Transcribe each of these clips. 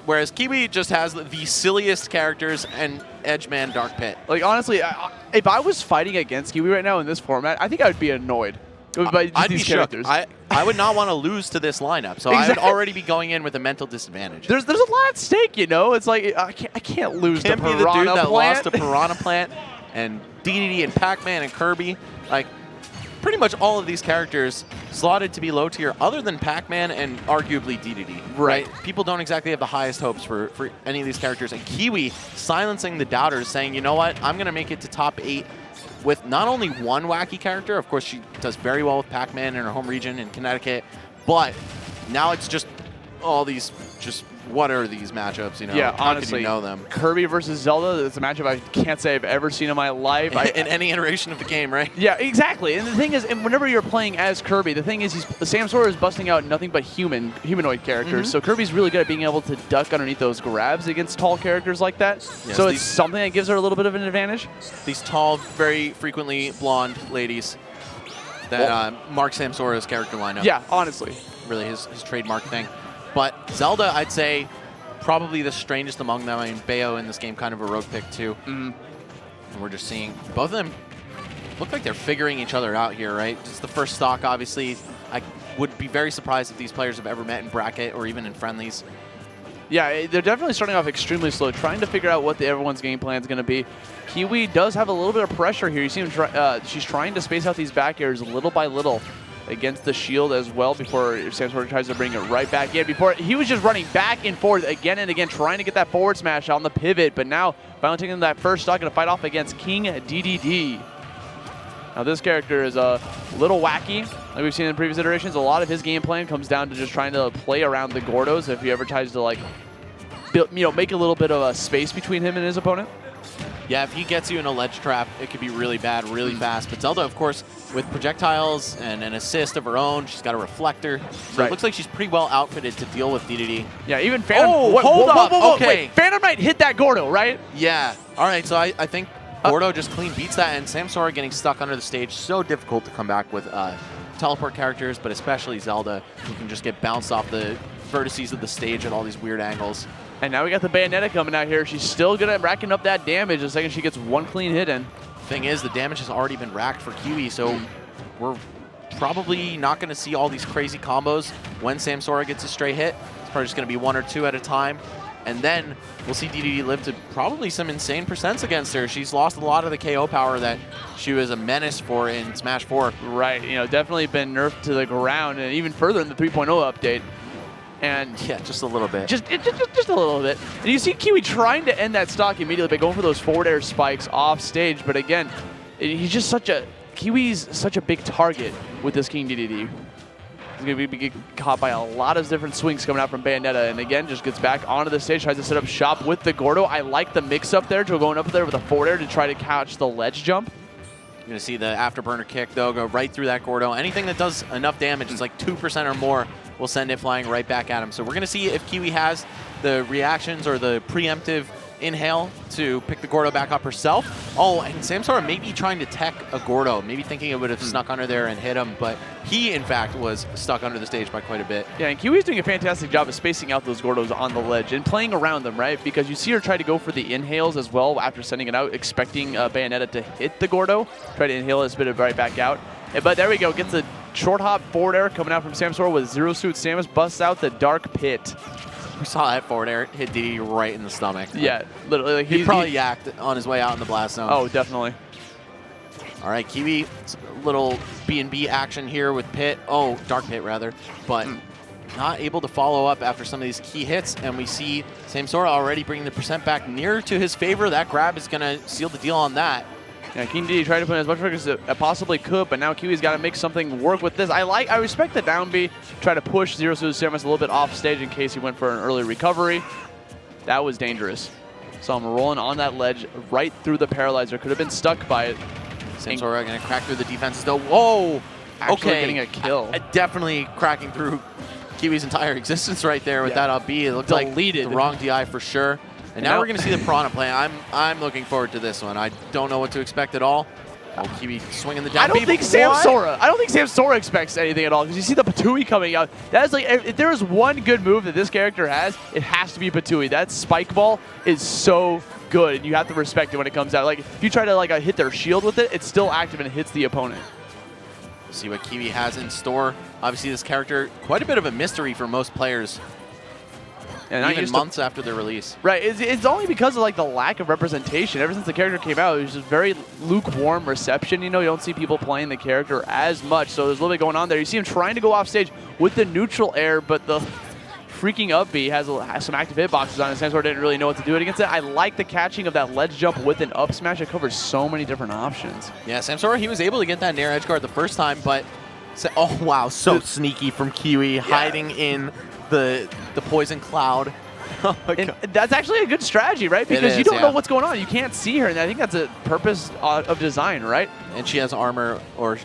Whereas Kiwi just has the silliest characters and Edgeman Dark Pit. Like, honestly, if I was fighting against Kiwi right now in this format, I think I would be annoyed by just I'd these be shook. characters. I would not want to lose to this lineup, so I would already be going in with a mental disadvantage. There's a lot at stake, you know? It's like, I can't lose Can't to be Piranha the dude that Plant. lost to Piranha Plant and DDD and Pac-Man and Kirby. Like, pretty much all of these characters slotted to be low tier other than Pac-Man and arguably DDD. Right. People don't exactly have the highest hopes for any of these characters. And Kiwi silencing the doubters, saying, you know what, I'm going to make it to top 8 with not only one wacky character. Of course, she does very well with Pac-Man in her home region in Connecticut. But now it's just all these, just what are these matchups? You know, Yeah, how honestly, could you know them? Kirby versus Zelda is a matchup I can't say I've ever seen in my life. In any iteration of the game, right? Yeah, exactly. And the thing is, and whenever you're playing as Kirby, the thing is, Samsora is busting out nothing but humanoid characters. So Kirby's really good at being able to duck underneath those grabs against tall characters like that. Yes, so it's something that gives her a little bit of an advantage. These tall, very frequently blonde ladies that mark Samsora's character lineup. Yeah, honestly. Really his trademark thing. But Zelda, I'd say, probably the strangest among them. I mean, Bayo in this game, kind of a rogue pick too. And we're just seeing both of them look like they're figuring each other out here, right? It's the first stock, obviously. I would be very surprised if these players have ever met in bracket or even in friendlies. Yeah, they're definitely starting off extremely slow, trying to figure out what everyone's game plan is going to be. Kiwi does have a little bit of pressure here. You see him she's trying to space out these back airs little by little against the shield as well before Samsora tries to bring it right back in. Before he was just running back and forth again and again, trying to get that forward smash on the pivot, but now finally taking that first stock, going to fight off against King DDD. Now this character is a little wacky, like we've seen in previous iterations. A lot of his game plan comes down to just trying to play around the Gordos if he ever tries to like build, make a little bit of a space between him and his opponent. Yeah, if he gets you in a ledge trap, it could be really bad, really fast. But Zelda, of course, with projectiles and an assist of her own, she's got a reflector. So it looks like she's pretty well outfitted to deal with DDD. Yeah, even Phantom. Oh, hold up. Okay. Wait, Phantom Knight hit that Gordo, right? Yeah. All right, so I think Gordo just clean beats that, and Samsora getting stuck under the stage. So difficult to come back with teleport characters, but especially Zelda, who can just get bounced off the vertices of the stage at all these weird angles. And now we got the Bayonetta coming out here. She's still good at racking up that damage the second she gets one clean hit in. Thing is, the damage has already been racked for Kiwi, so we're probably not going to see all these crazy combos when Samsora gets a stray hit. It's probably just going to be 1 or 2 at a time. And then we'll see DDD live to probably some insane percents against her. She's lost a lot of the KO power that she was a menace for in Smash 4. Right, you know, definitely been nerfed to the ground, and even further in the 3.0 update. And yeah, just a little bit. Just a little bit. And you see Kiwi trying to end that stock immediately by going for those forward air spikes off stage. But again, he's just Kiwi's such a big target with this King DDD. He's going to be caught by a lot of different swings coming out from Bayonetta. And again, just gets back onto the stage, tries to set up shop with the Gordo. I like the mix up there, going up there with a forward air to try to catch the ledge jump. You're going to see the afterburner kick, though, go right through that Gordo. Anything that does enough damage, it's like 2% or more, will send it flying right back at him. So we're going to see if Kiwi has the reactions or the preemptive inhale to pick the Gordo back up herself. Oh, and Samsora maybe trying to tech a Gordo, maybe thinking it would have snuck under there and hit him, but he, in fact, was stuck under the stage by quite a bit. Yeah, and Kiwi's doing a fantastic job of spacing out those Gordos on the ledge and playing around them, right? Because you see her try to go for the inhales as well after sending it out, expecting Bayonetta to hit the Gordo, try to inhale it, spit it right back out. But there we go, gets the short hop forward air coming out from Samsora with Zero Suit Samus, busts out the Dark Pit. We saw that forward air hit DD right in the stomach. Yeah, literally. Like he probably yacked on his way out in the blast zone. Oh, definitely. All right, Kiwi, little B&B action here with Pit. Oh, Dark Pit, rather. But not able to follow up after some of these key hits, and we see Samsora already bringing the percent back near to his favor. That grab is going to seal the deal on that. Yeah, King D tried to put in as much work as it possibly could, but now Kiwi's got to make something work with this. I respect the down B, try to push Zero Suit Samus a little bit off stage in case he went for an early recovery. That was dangerous. So I'm rolling on that ledge right through the paralyzer. Could have been stuck by it. Samsora going to crack through the defenses though. Whoa! Actually okay, getting a kill. Definitely cracking through Kiwi's entire existence right there with that up B. It looked Deleted. like the wrong DI for sure. And now we're going to see the Piranha Plant. I'm looking forward to this one. I don't know what to expect at all, Oh, Kiwi swinging the down. I don't think Samsora expects anything at all because you see the Patui coming out. That is like, if there is one good move that this character has, it has to be Patui. That spike ball is so good, and you have to respect it when it comes out. Like if you try to like hit their shield with it, it's still active and it hits the opponent. We'll see what Kiwi has in store. Obviously, this character quite a bit of a mystery for most players. And even months after their release. Right, it's only because of like the lack of representation. Ever since the character came out, it was just very lukewarm reception. You know, you don't see people playing the character as much, so there's a little bit going on there. You see him trying to go off stage with the neutral air, but the freaking up B has some active hitboxes on it. Samsora didn't really know what to do against it. I like the catching of that ledge jump with an up smash. It covers so many different options. Yeah, Samsora, he was able to get that nair edge guard the first time, but oh wow, so sneaky from Kiwi, hiding in the poison cloud. Oh my God. That's actually a good strategy, right? Because you don't know what's going on. You can't see her, and I think that's a purpose of design, right? And she has armor, or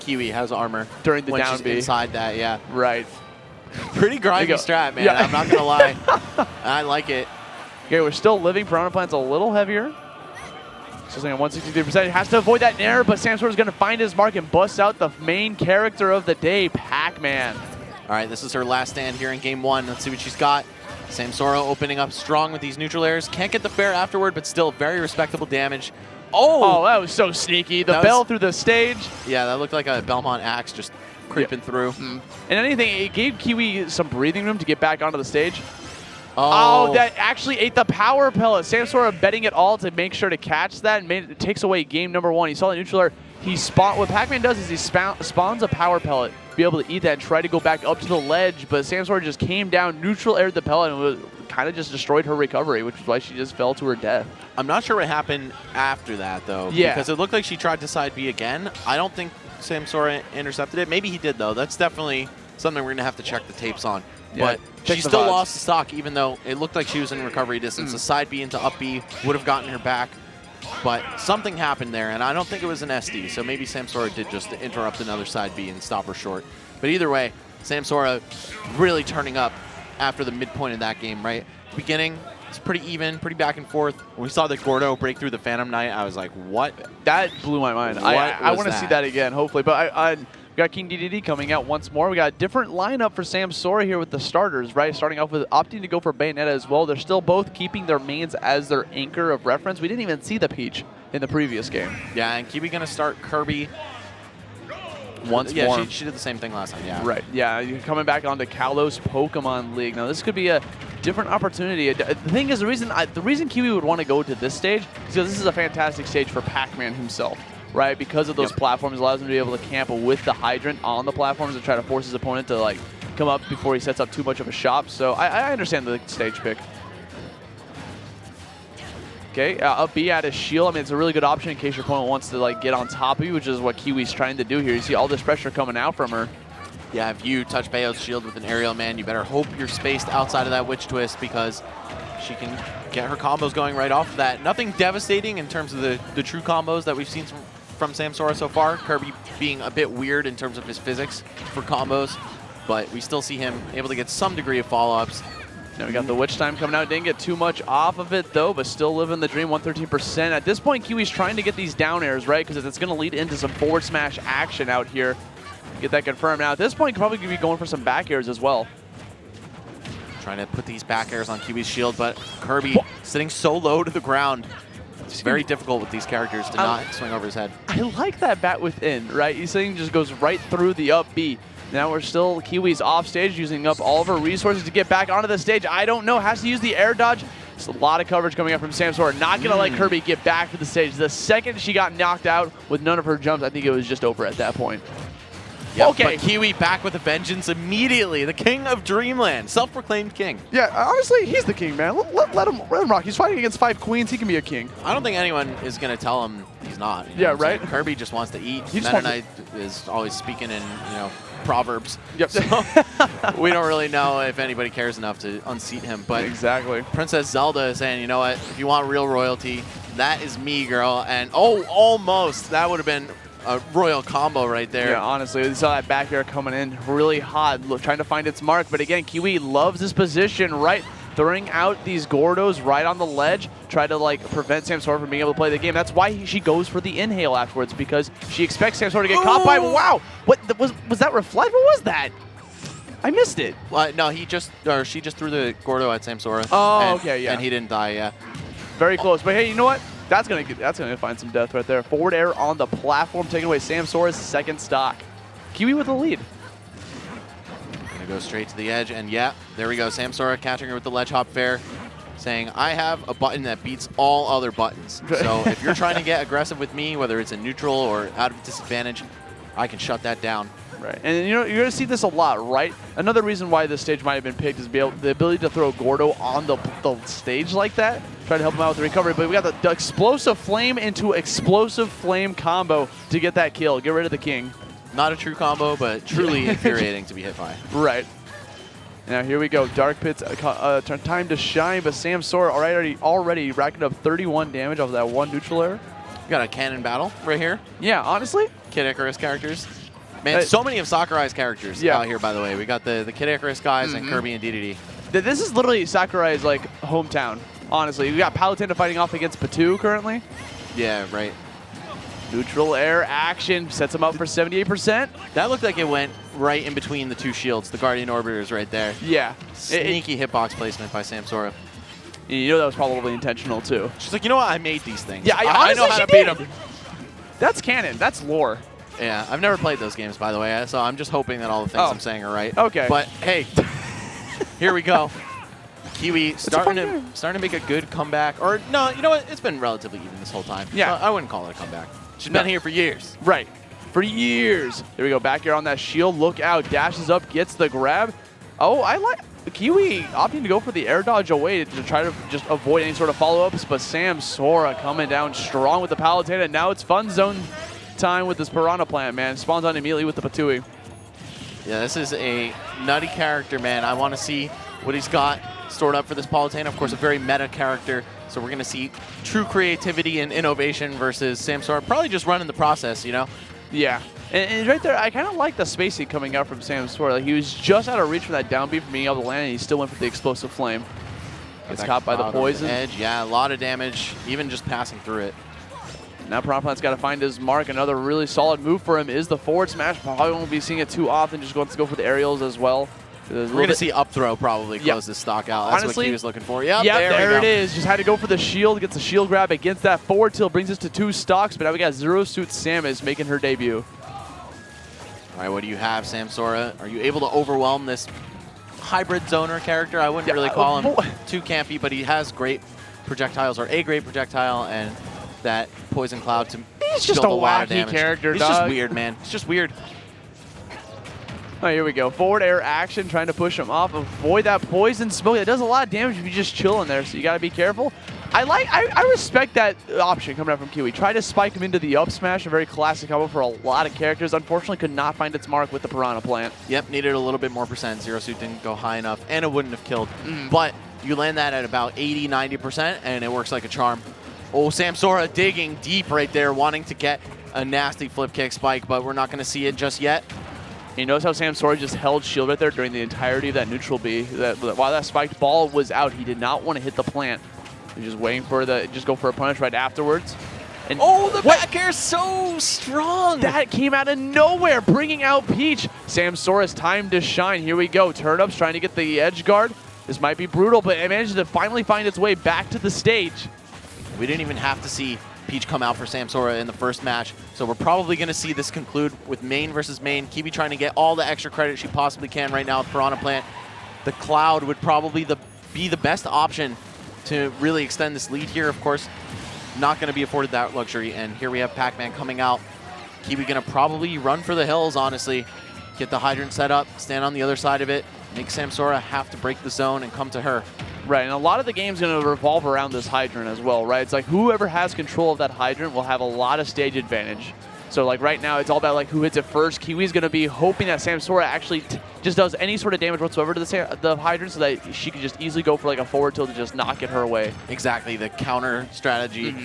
Kiwi has armor during the when down she's B. Inside that, yeah. Right. Pretty grimy strat, man. Yeah. I'm not gonna lie. I like it. Okay, we're still living. Piranha Plant's a little heavier. Still at 163%. He has to avoid that nair, but Samsora's gonna find his mark and bust out the main character of the day, Pac-Man. All right, this is her last stand here in game one. Let's see what she's got. Samsora opening up strong with these neutral airs. Can't get the fair afterward, but still very respectable damage. Oh, that was so sneaky. The bell through the stage. Yeah, that looked like a Belmont axe just creeping through. And anything, it gave Kiwi some breathing room to get back onto the stage. Oh, that actually ate the power pellet. Samsora betting it all to make sure to catch that, and it takes away game number one. You saw the neutral air. What Pac-Man does is he spawns a power pellet, be able to eat that and try to go back up to the ledge, but Samsora just came down, neutral aired the pellet, and kind of just destroyed her recovery, which is why she just fell to her death. I'm not sure what happened after that, though. Yeah. Because it looked like she tried to side B again. I don't think Samsora intercepted it. Maybe he did, though. That's definitely something we're going to have to check the tapes on. Yeah, but she still lost the stock, even though it looked like she was in recovery distance. A side B into up B would have gotten her back. But something happened there, and I don't think it was an SD, so maybe Samsora did just interrupt another side B and stop her short. But either way, Samsora really turning up after the midpoint of that game, right? Beginning, it's pretty even, pretty back and forth. When we saw the Gordo break through the Phantom Knight, I was like, what? That blew my mind. I want to see that again, hopefully. But we got King DDD coming out once more. We got a different lineup for Samsora here with the starters, right? Starting off with opting to go for Bayonetta as well. They're still both keeping their mains as their anchor of reference. We didn't even see the Peach in the previous game. Yeah, and Kiwi going to start Kirby once more. Yeah, she did the same thing last time, yeah. Right, yeah, you're coming back onto Kalos Pokemon League. Now, this could be a different opportunity. The thing is, the reason Kiwi would want to go to this stage is because this is a fantastic stage for Pac-Man himself. Right, because of those platforms, allows him to be able to camp with the hydrant on the platforms and try to force his opponent to like come up before he sets up too much of a shop. So I understand the stage pick. Okay, up B at his shield. I mean, it's a really good option in case your opponent wants to like get on top of you, which is what Kiwi's trying to do here. You see all this pressure coming out from her. Yeah, if you touch Bayo's shield with an aerial, man, you better hope you're spaced outside of that witch twist because she can get her combos going right off of that. Nothing devastating in terms of the true combos that we've seen from Samsora so far. Kirby being a bit weird in terms of his physics for combos, but we still see him able to get some degree of follow-ups. Now we got the Witch Time coming out. Didn't get too much off of it, though, but still living the dream, 113%. At this point, Kiwi's trying to get these down airs, right, because it's going to lead into some forward smash action out here. Get that confirmed. Now, at this point, probably going to be going for some back airs as well. Trying to put these back airs on Kiwi's shield, but Kirby sitting so low to the ground. It's very difficult with these characters to not swing over his head. I like that bat within, right? He's saying just goes right through the up B. Now we're still, Kiwi's off stage, using up all of her resources to get back onto the stage. I don't know, has to use the air dodge. It's a lot of coverage coming up from Samsora. Not going to let Kirby get back to the stage. The second she got knocked out with none of her jumps, I think it was just over at that point. Yep, okay. But Kiwi back with a vengeance immediately. The king of Dreamland, self-proclaimed king. Yeah, honestly, he's the king, man. Let him rock. He's fighting against 5 queens. He can be a king. I don't think anyone is going to tell him he's not. Yeah, right? Kirby just wants to eat. Meta Knight is always speaking in, proverbs. Yep. So we don't really know if anybody cares enough to unseat him. But exactly. Princess Zelda is saying, you know what? If you want real royalty, that is me, girl. And almost. That would have been a royal combo right there. Yeah, honestly, we saw that back air coming in really hot, trying to find its mark. But again, Kiwi loves his position right throwing out these Gordos right on the ledge, try to like prevent Samsora from being able to play the game. That's why she goes for the inhale afterwards, because she expects Samsora to get caught by. Wow, what was that reflect? What was that? I missed it. No, she just threw the Gordo at Samsora. Oh, okay, yeah. And he didn't die, yeah. Very close, but hey, you know what? That's gonna find some death right there. Forward air on the platform, taking away Samsora's second stock. Kiwi with the lead. Gonna go straight to the edge, and yeah, there we go. Samsora catching her with the ledge hop fair, saying, I have a button that beats all other buttons. So if you're trying to get aggressive with me, whether it's in neutral or out of disadvantage, I can shut that down. Right, and you know, you're going to see this a lot, right? Another reason why this stage might have been picked is the ability to throw Gordo on the stage like that. Try to help him out with the recovery, but we got the explosive flame into explosive flame combo to get that kill. Get rid of the king. Not a true combo, but truly infuriating to be hit by. Right. Now here we go. Dark Pit's time to shine, but Samsora already racking up 31 damage off of that one neutral air. We got a cannon battle right here. Yeah, honestly. Kid Icarus characters. Man, so many of Sakurai's characters out here, by the way. We got the Kid Icarus guys and Kirby and DDD. This is literally Sakurai's like hometown, honestly. We got Palutena fighting off against Patu currently. Yeah, right. Neutral air action sets him up for 78%. That looked like it went right in between the two shields, the Guardian Orbiters right there. Yeah. Sneaky hitbox placement by Samsora. You know that was probably intentional too. She's like, you know what? I made these things. Yeah, I know how to beat them. That's canon. That's lore. Yeah, I've never played those games, by the way, so I'm just hoping that all the things I'm saying are right. Okay. But hey, here we go. Kiwi starting to make a good comeback. Or no, you know what? It's been relatively even this whole time. Yeah. I wouldn't call it a comeback. She's been here for years. Right. For years. There we go. Back here on that shield. Look out. Dashes up. Gets the grab. Oh, I like Kiwi opting to go for the air dodge away to try to just avoid any sort of follow-ups. But Samsora coming down strong with the Palutena. Now it's fun zone time with this Piranha Plant, man. Spawns on immediately with the Patui. Yeah, this is a nutty character, man. I want to see what he's got stored up for this Palutena. Of course, a very meta character. So we're going to see true creativity and innovation versus Samsora. Probably just running the process, you know? Yeah. And right there, I kind of like the spacing coming out from Samsora. Like, he was just out of reach for that down beat from being able to land, and he still went for the explosive flame. Gets caught by the poison. Edge. Yeah, a lot of damage, even just passing through it. Now Piranha Plant's got to find his mark. Another really solid move for him is the forward smash. Probably won't be seeing it too often. Just going to go for the aerials as well. We're going to see up throw probably close this stock out. That's honestly, what he was looking for. Yep, there it is. Just had to go for the shield. Gets the shield grab against that forward tilt. Brings us to 2 stocks. But now we got Zero Suit Samus making her debut. All right, what do you have, Samsora? Are you able to overwhelm this hybrid zoner character? I wouldn't really call him too campy, but he has great projectiles, or a great projectile, and that poison cloud to He's just a wacky character, He's just weird, man. It's just weird. Oh, here we go. Forward air action, trying to push him off. Avoid that poison smoke. That does a lot of damage if you just chill in there, so you got to be careful. I respect that option coming out from Kiwi. Try to spike him into the up smash, a very classic combo for a lot of characters. Unfortunately, could not find its mark with the Piranha Plant. Yep, needed a little bit more percent. Zero Suit didn't go high enough, and it wouldn't have killed. But you land that at about 80, 90%, and it works like a charm. Oh, Samsora digging deep right there, wanting to get a nasty flip kick spike, but we're not going to see it just yet. You notice how Samsora just held shield right there during the entirety of that neutral B. While that spiked ball was out, he did not want to hit the plant. He's just waiting for just go for a punish right afterwards. And oh, the back air is so strong. That came out of nowhere, bringing out Peach. Samsora's time to shine. Here we go. Turnips trying to get the edge guard. This might be brutal, but it manages to finally find its way back to the stage. We didn't even have to see Peach come out for Samsora in the first match, so we're probably going to see this conclude with main versus main. Kiwi trying to get all the extra credit she possibly can right now with Piranha Plant. The Cloud would probably be the best option to really extend this lead here. Of course, not going to be afforded that luxury, and here we have Pac-Man coming out. Kiwi going to probably run for the hills, honestly. Get the hydrant set up, stand on the other side of it, make Samsora have to break the zone and come to her. Right, and a lot of the game's going to revolve around this hydrant as well, right? It's like whoever has control of that hydrant will have a lot of stage advantage. So like right now, it's all about like who hits it first. Kiwi's going to be hoping that Samsora actually just does any sort of damage whatsoever to the hydrant so that she can just easily go for like a forward tilt to just not get her away. Exactly, the counter strategy.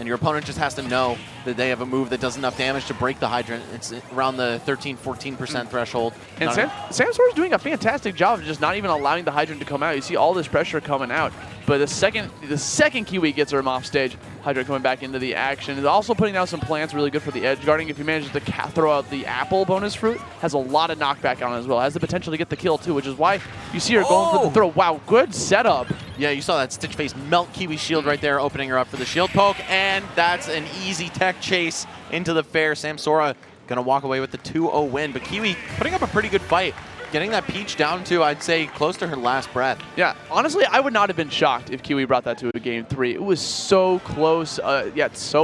and your opponent just has to know that they have a move that does enough damage to break the Hydrant. It's around the 13-14% threshold. And Samsora's doing a fantastic job of just not even allowing the Hydrant to come out. You see all this pressure coming out, but the second Kiwi gets her off stage, Hydrant coming back into the action. Is also putting down some plants, really good for the edge guarding. If he manages to throw out the apple bonus fruit, has a lot of knockback on it as well. Has the potential to get the kill too, which is why you see her going for the throw. Wow, good setup. Yeah, you saw that Stitch Face melt Kiwi's shield right there, opening her up for the shield poke, and that's an easy tech chase into the fair. Samsora gonna walk away with the 2-0 win, but Kiwi putting up a pretty good fight. Getting that Peach down to, I'd say, close to her last breath. Yeah, honestly, I would not have been shocked if Kiwi brought that to a game 3. It was so close, yet so